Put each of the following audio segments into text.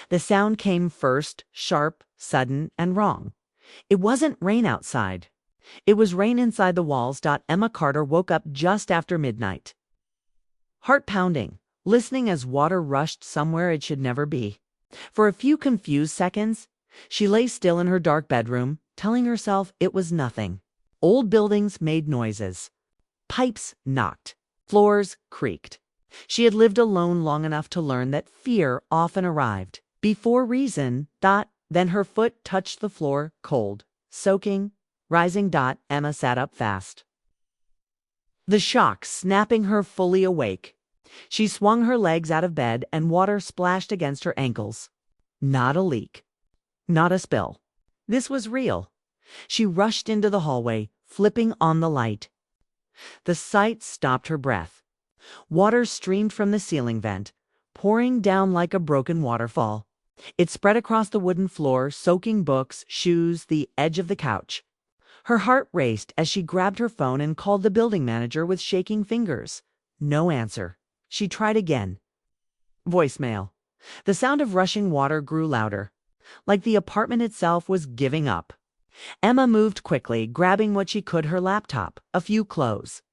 The sound came first, sharp, sudden, and wrong. It wasn't rain outside. It was rain inside the walls. Emma Carter woke up just after midnight. Heart pounding, listening as water rushed somewhere it should never be. For a few confused seconds, she lay still in her dark bedroom, telling herself it was nothing. Old buildings made noises. Pipes knocked. Floors creaked. She had lived alone long enough to learn that fear often arrived before reason. Then her foot touched the floor, cold, soaking, rising. Emma sat up fast. The shock snapping her fully awake. She swung her legs out of bed and water splashed against her ankles. Not a leak. Not a spill. This was real. She rushed into the hallway, flipping on the light. The sight stopped her breath. Water streamed from the ceiling vent, pouring down like a broken waterfall. It spread across the wooden floor, soaking books, shoes, the edge of the couch. Her heart raced as she grabbed her phone and called the building manager with shaking fingers. No answer. She tried again. Voicemail. The sound of rushing water grew louder, like the apartment itself was giving up. Emma moved quickly, grabbing what she could: her laptop, a few clothes,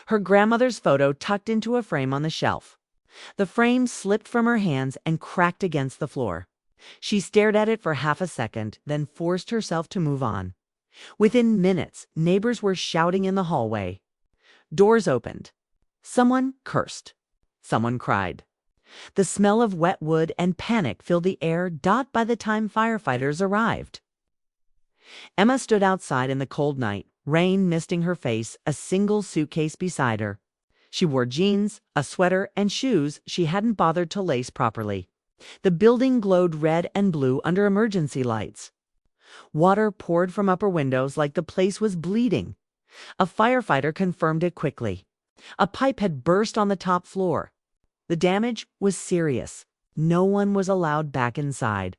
her grandmother's photo tucked into a frame on the shelf. The frame slipped from her hands and cracked against the floor. She stared at it for half a second, then forced herself to move on. Within minutes, neighbors were shouting in the hallway. Doors opened. Someone cursed. Someone cried. The smell of wet wood and panic filled the air. By the time firefighters arrived, Emma stood outside in the cold night, rain misting her face, a single suitcase beside her. She wore jeans, a sweater, and shoes she hadn't bothered to lace properly. The building glowed red and blue under emergency lights. Water poured from upper windows like the place was bleeding. A firefighter confirmed it quickly. A pipe had burst on the top floor. The damage was serious. No one was allowed back inside.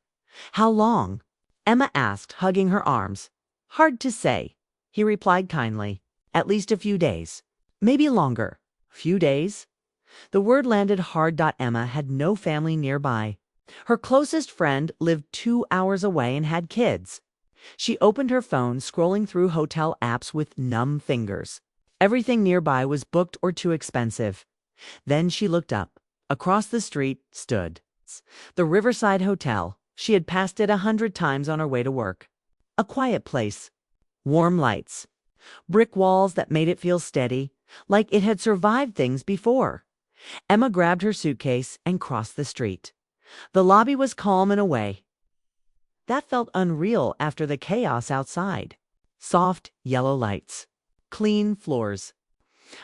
How long? Emma asked, hugging her arms. Hard to say, he replied kindly. At least a few days. Maybe longer. Few days? The word landed hard. Emma had no family nearby. Her closest friend lived 2 hours away and had kids. She opened her phone, scrolling through hotel apps with numb fingers. Everything nearby was booked or too expensive. Then she looked up. Across the street stood the Riverside Hotel. She had passed it 100 times on her way to work. A quiet place. Warm lights. Brick walls that made it feel steady, like it had survived things before. Emma grabbed her suitcase and crossed the street. The lobby was calm in a way that felt unreal after the chaos outside. Soft, yellow lights. Clean floors.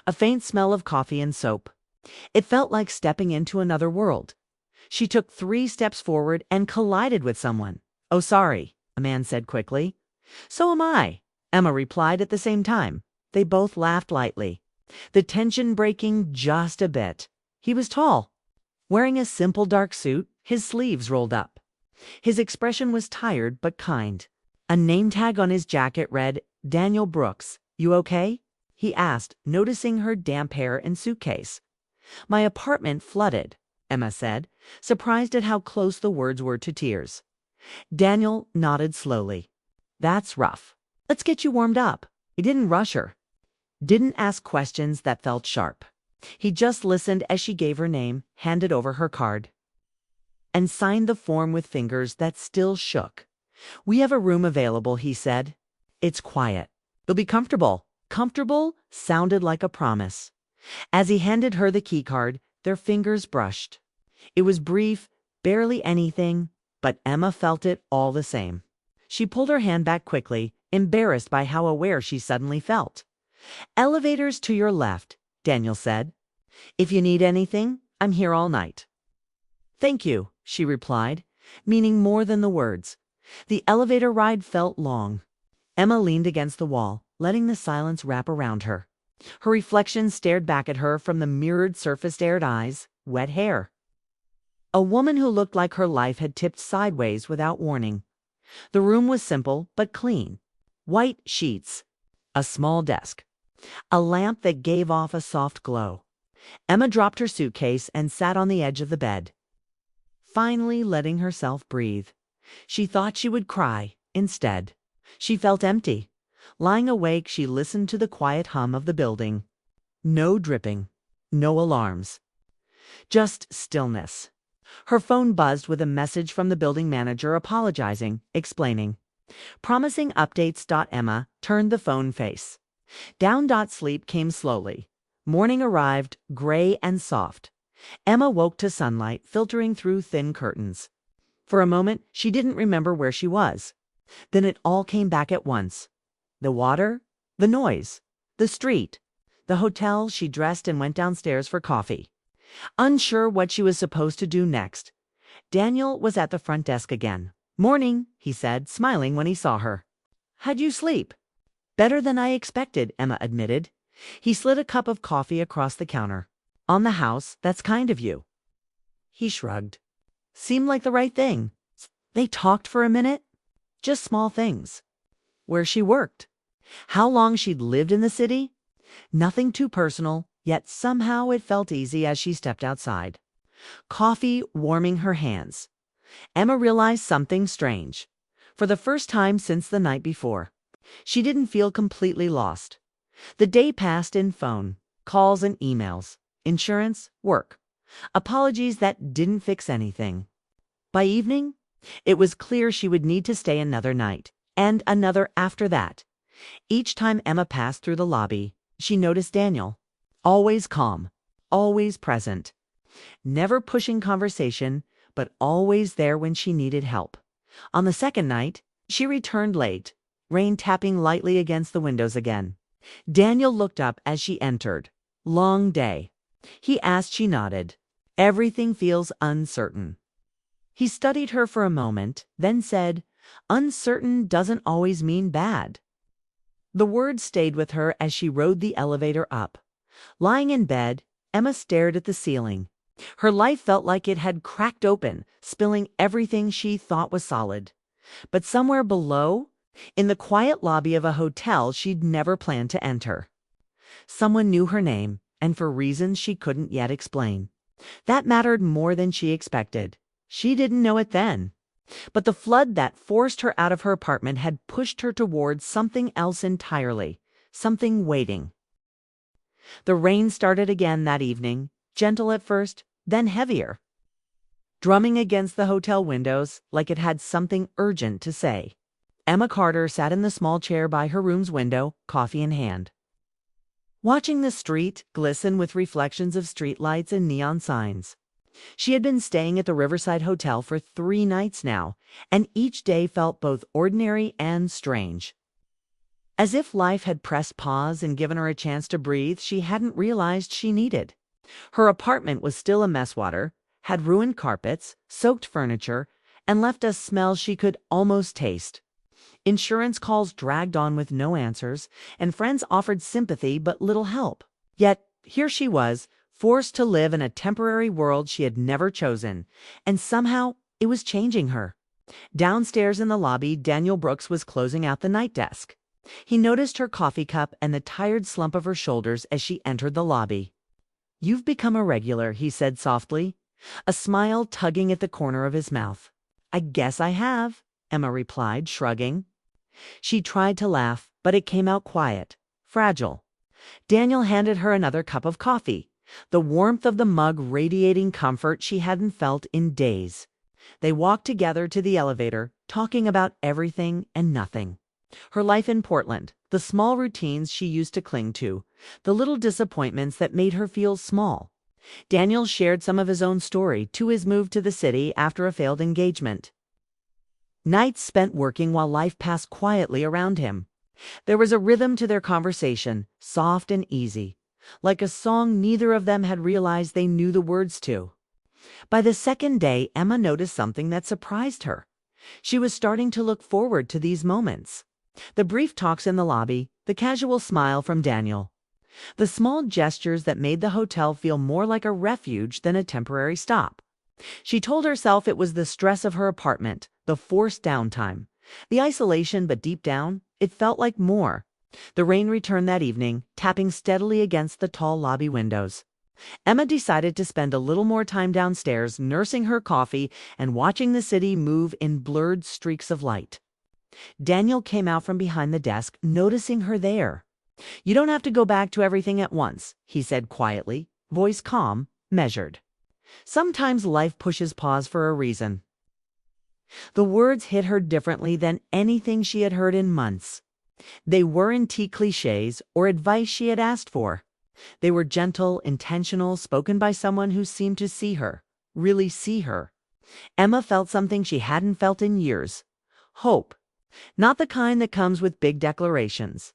A faint smell of coffee and soap. It felt like stepping into another world. She took 3 steps forward and collided with someone. Oh, sorry, a man said quickly. So am I, Emma replied at the same time. They both laughed lightly, the tension breaking just a bit. He was tall, wearing a simple dark suit, his sleeves rolled up. His expression was tired but kind. A name tag on his jacket read, Daniel Brooks. You okay? He asked, noticing her damp hair and suitcase. My apartment flooded, Emma said, surprised at how close the words were to tears. Daniel nodded slowly. That's rough. Let's get you warmed up. He didn't rush her. Didn't ask questions that felt sharp. He just listened as she gave her name, handed over her card, and signed the form with fingers that still shook. We have a room available, he said. It's quiet. You'll be comfortable. Comfortable sounded like a promise. As he handed her the key card, their fingers brushed. It was brief, barely anything, but Emma felt it all the same. She pulled her hand back quickly, embarrassed by how aware she suddenly felt. Elevators to your left, Daniel said. If you need anything, I'm here all night. Thank you, she replied, meaning more than the words. The elevator ride felt long. Emma leaned against the wall, letting the silence wrap around her. Her reflection stared back at her from the mirrored surface-aired eyes, wet hair. A woman who looked like her life had tipped sideways without warning. The room was simple but clean. White sheets, a small desk, a lamp that gave off a soft glow. Emma dropped her suitcase and sat on the edge of the bed. finally letting herself breathe. She thought she would cry. Instead, she felt empty. Lying awake, she listened to the quiet hum of the building. No dripping, no alarms, just stillness. Her phone buzzed with a message from the building manager apologizing, explaining. Promising updates. Emma turned the phone face. Down. Sleep came slowly. Morning arrived, gray and soft. Emma woke to sunlight filtering through thin curtains. For a moment, she didn't remember where she was. Then it all came back at once. The water, the noise, the street, the hotel. She dressed and went downstairs for coffee. Unsure what she was supposed to do next, Daniel was at the front desk again. "Morning," he said, smiling when he saw her. "How'd you sleep?" "Better than I expected," Emma admitted. He slid a cup of coffee across the counter. "On the house, that's kind of you." He shrugged. "Seemed like the right thing." They talked for a minute. Just small things. Where she worked. How long she'd lived in the city. Nothing too personal, yet somehow it felt easy as she stepped outside. Coffee warming her hands. Emma realized something strange. For the first time since the night before, she didn't feel completely lost. The day passed in phone, calls and emails, insurance, work, apologies that didn't fix anything. By evening, it was clear she would need to stay another night, and another after that. Each time Emma passed through the lobby, she noticed Daniel. Always calm, always present. Never pushing conversation, but always there when she needed help. On the second night, she returned late, rain tapping lightly against the windows again. Daniel looked up as she entered. "Long day." He asked. She nodded. "Everything feels uncertain." He studied her for a moment, then said, "Uncertain doesn't always mean bad." The words stayed with her as she rode the elevator up. Lying in bed, Emma stared at the ceiling. Her life felt like it had cracked open, spilling everything she thought was solid. But somewhere below, in the quiet lobby of a hotel she'd never planned to enter, someone knew her name, and for reasons she couldn't yet explain. That mattered more than she expected. She didn't know it then. But the flood that forced her out of her apartment had pushed her towards something else entirely, something waiting. The rain started again that evening, gentle at first, then heavier, drumming against the hotel windows like it had something urgent to say. Emma Carter sat in the small chair by her room's window, coffee in hand, watching the street glisten with reflections of streetlights and neon signs. She had been staying at the Riverside Hotel for 3 nights now, and each day felt both ordinary and strange. As if life had pressed pause and given her a chance to breathe she hadn't realized she needed. Her apartment was still a messwater, had ruined carpets, soaked furniture, and left a smell she could almost taste. Insurance calls dragged on with no answers, and friends offered sympathy but little help. Yet here she was, forced to live in a temporary world she had never chosen, and somehow it was changing her. Downstairs in the lobby, Daniel Brooks was closing out the night desk. He noticed her coffee cup and the tired slump of her shoulders as she entered the lobby. "You've become a regular," he said softly, a smile tugging at the corner of his mouth. "I guess I have," Emma replied, shrugging. She tried to laugh, but it came out quiet, fragile. Daniel handed her another cup of coffee, the warmth of the mug radiating comfort she hadn't felt in days. They walked together to the elevator, talking about everything and nothing. Her life in Portland, the small routines she used to cling to, the little disappointments that made her feel small. Daniel shared some of his own story to his move to the city after a failed engagement. Nights spent working while life passed quietly around him. There was a rhythm to their conversation, soft and easy, like a song neither of them had realized they knew the words to. By the second day, Emma noticed something that surprised her. She was starting to look forward to these moments. The brief talks in the lobby, the casual smile from Daniel. The small gestures that made the hotel feel more like a refuge than a temporary stop. She told herself it was the stress of her apartment, the forced downtime, the isolation, but deep down, it felt like more. The rain returned that evening, tapping steadily against the tall lobby windows. Emma decided to spend a little more time downstairs nursing her coffee and watching the city move in blurred streaks of light. Daniel came out from behind the desk, noticing her there. "You don't have to go back to everything at once," he said quietly, voice calm, measured. "Sometimes life pushes pause for a reason." The words hit her differently than anything she had heard in months. They weren't cliches or advice she had asked for. They were gentle, intentional, spoken by someone who seemed to see her, really see her. Emma felt something she hadn't felt in years. Hope. Not the kind that comes with big declarations,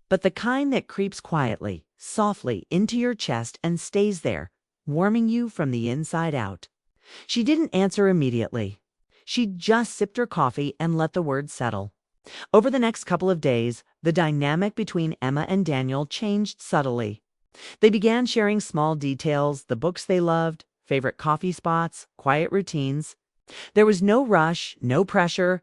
but the kind that creeps quietly, softly into your chest and stays there, warming you from the inside out. She didn't answer immediately. She just sipped her coffee and let the words settle. Over the next couple of days, the dynamic between Emma and Daniel changed subtly. They began sharing small details, the books they loved, favorite coffee spots, quiet routines. There was no rush, no pressure.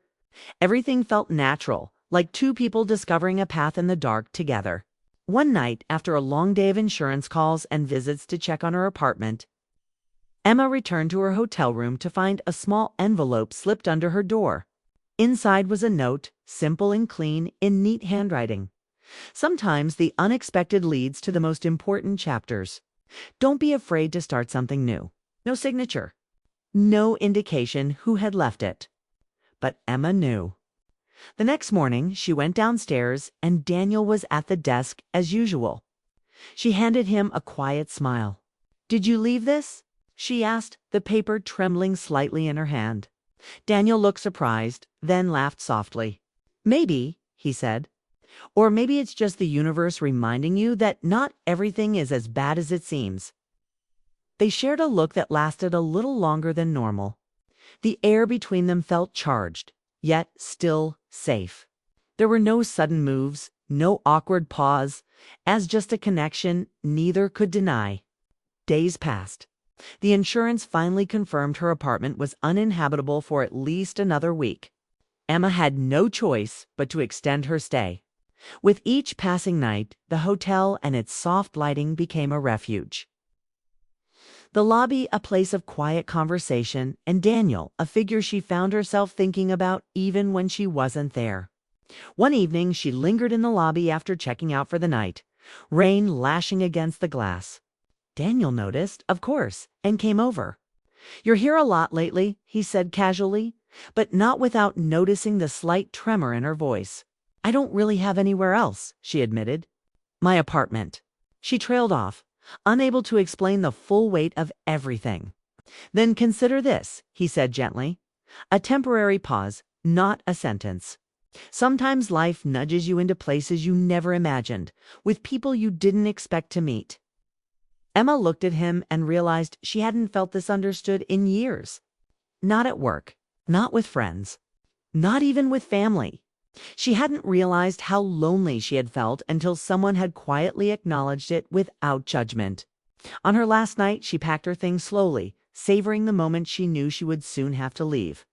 Everything felt natural, like two people discovering a path in the dark together. One night, after a long day of insurance calls and visits to check on her apartment, Emma returned to her hotel room to find a small envelope slipped under her door. Inside was a note, simple and clean, in neat handwriting. Sometimes the unexpected leads to the most important chapters. Don't be afraid to start something new. No signature. No indication who had left it. But Emma knew. The next morning, she went downstairs, and Daniel was at the desk as usual. She handed him a quiet smile. "Did you leave this?" she asked, the paper trembling slightly in her hand. Daniel looked surprised, then laughed softly. "Maybe," he said. "Or maybe it's just the universe reminding you that not everything is as bad as it seems." They shared a look that lasted a little longer than normal. The air between them felt charged, yet still safe. There were no sudden moves, no awkward pause, as just a connection neither could deny. Days passed. The insurance finally confirmed her apartment was uninhabitable for at least another week. Emma had no choice but to extend her stay. With each passing night, the hotel and its soft lighting became a refuge. The lobby a place of quiet conversation, and Daniel a figure she found herself thinking about even when she wasn't there. One evening she lingered in the lobby after checking out for the night, rain lashing against the glass. Daniel noticed, of course, and came over. "You're here a lot lately," he said casually, but not without noticing the slight tremor in her voice. "I don't really have anywhere else," she admitted. "My apartment." She trailed off, unable to explain the full weight of everything. "Then consider this," he said gently. "A temporary pause, not a sentence. Sometimes life nudges you into places you never imagined, with people you didn't expect to meet." Emma looked at him and realized she hadn't felt this understood in years. Not at work, not with friends, not even with family. She hadn't realized how lonely she had felt until someone had quietly acknowledged it without judgment. On her last night, she packed her things slowly, savoring the moment she knew she would soon have to leave.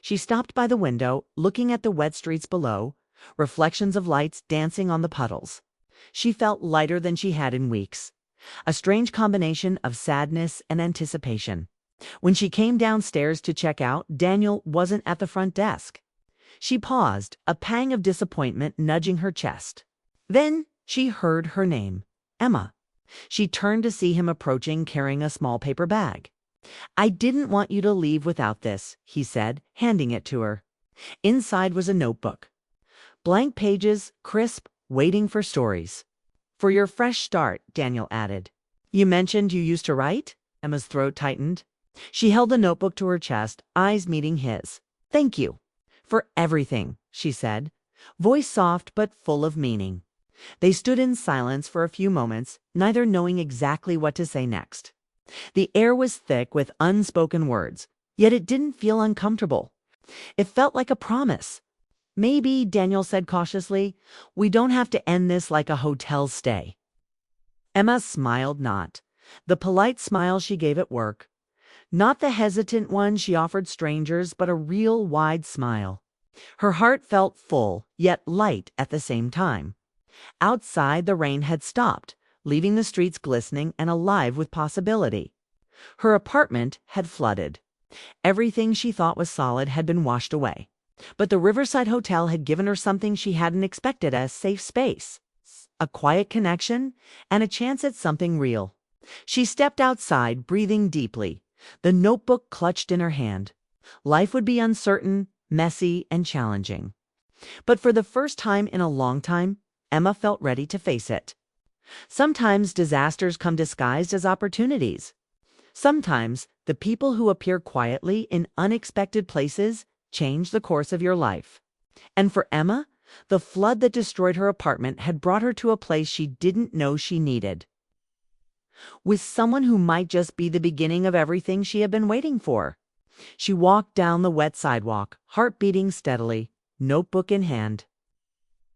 She stopped by the window, looking at the wet streets below, reflections of lights dancing on the puddles. She felt lighter than she had in weeks. A strange combination of sadness and anticipation. When she came downstairs to check out, Daniel wasn't at the front desk. She paused, a pang of disappointment nudging her chest. Then she heard her name, Emma. She turned to see him approaching, carrying a small paper bag. "I didn't want you to leave without this," he said, handing it to her. Inside was a notebook. Blank pages, crisp, waiting for stories. "For your fresh start," Daniel added. "You mentioned you used to write?" Emma's throat tightened. She held the notebook to her chest, eyes meeting his. "Thank you for everything," she said, voice soft but full of meaning. They stood in silence for a few moments, neither knowing exactly what to say next. The air was thick with unspoken words, yet it didn't feel uncomfortable. It felt like a promise. "Maybe," Daniel said cautiously, "we don't have to end this like a hotel stay." Emma smiled not, the polite smile she gave at work. Not the hesitant one she offered strangers, but a real wide smile. Her heart felt full, yet light at the same time. Outside, the rain had stopped, leaving the streets glistening and alive with possibility. Her apartment had flooded. Everything she thought was solid had been washed away. But the Riverside Hotel had given her something she hadn't expected: a safe space, a quiet connection, and a chance at something real. She stepped outside, breathing deeply, the notebook clutched in her hand. Life would be uncertain, messy, and challenging. But for the first time in a long time, Emma felt ready to face it. Sometimes disasters come disguised as opportunities. Sometimes the people who appear quietly in unexpected places change the course of your life. And for Emma, the flood that destroyed her apartment had brought her to a place she didn't know she needed, with someone who might just be the beginning of everything she had been waiting for. She walked down the wet sidewalk, heart beating steadily, notebook in hand,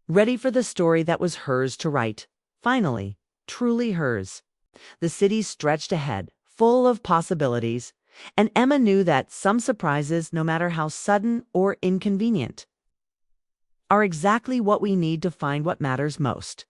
ready for the story that was hers to write. Finally, truly hers. The city stretched ahead, full of possibilities, and Emma knew that some surprises, no matter how sudden or inconvenient, are exactly what we need to find what matters most.